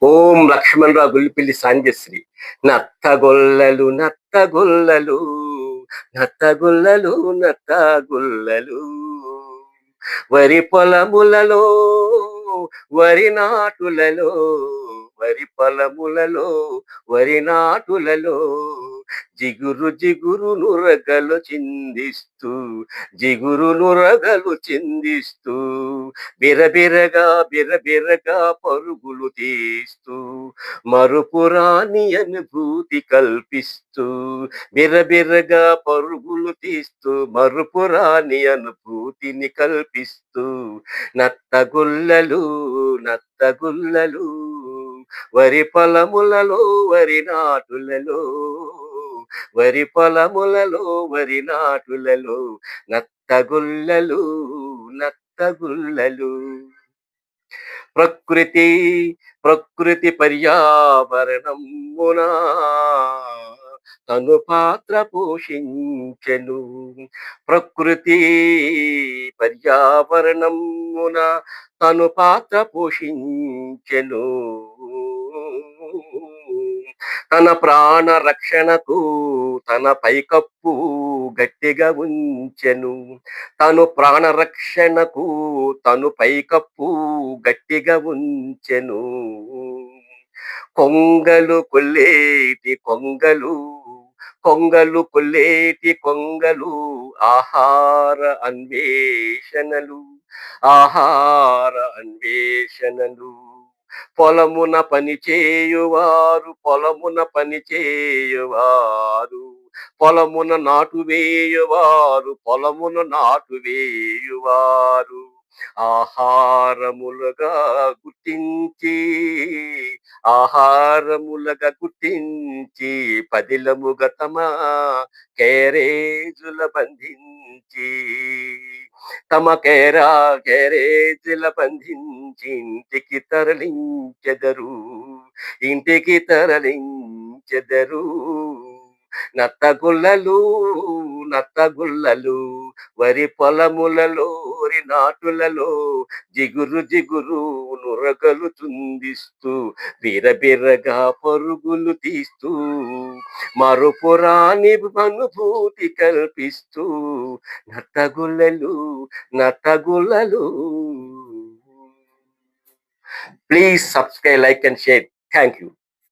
ఓం లక్ష్మణరావు గుల్లిపిల్లి సాంజశ్రీ. నత్తగొల్లలు నత్తగొల్లలు నత్తగొల్లలు నత్తగొల్లలు వరి పొలములలో వరి నాటులలో వరి పొలములలో వరి నాటులలో జిగురు జిగురు నురగలు చిందిస్తూ జిగురు నురగలు చిందిస్తూ బిరబిరగా బిరబిరగా పరుగులు తీస్తూ మరుపురాని అనుభూతి కల్పిస్తూ బిరబిరగా పరుగులు తీస్తూ మరుపురాని అనుభూతిని కల్పిస్తూ నత్తగుల్లలు నత్తగుల్లలు వరి పొలములలో వరి నాటులలో వరి పొలములలో వరి నాటులలో నత్తగుల్లలు నత్తగుల్లలు ప్రకృతి ప్రకృతి పర్యావరణమునా తను పాత్ర పోషించెను. ప్రకృతి పర్యావరణమున తను పాత్ర పోషించెను. తన ప్రాణ రక్షణకు తన పైకప్పు గట్టిగా ఉంచెను. తను ప్రాణ రక్షణకు తను పైకప్పు గట్టిగా ఉంచెను. కొంగలు కొల్లేటి కొంగలు కొంగలు కొల్లేటి కొంగలు ఆహార అన్వేషణలు ఆహార అన్వేషణలు పొలమున పని చేయువారు పొలమున పని చేయువారు పొలమున నాటు వేయువారు పొలమున నాటు వేయువారు ఆహారములుగా గుర్తించి ఆహారములుగా గుర్తించి పదిలముగా తమ కేరేజుల బంధించి తమ కేరేజుల బంధించి ఇంటికి తరలించెదరు ఇంటికి తరలించెదరు. నత్తగుల్లలు నత్తగుల్లలు వరి పొలములలో వరి నాటులలో జిగురు జిగురు నురగలు చుందిస్తూ బిరబిరగా పరుగులు తీస్తూ మరుపురాని అనుభూతి కల్పిస్తూ నత్తగుల్లలు నత్తగుల్లలు. Please subscribe, like and share. Thank you.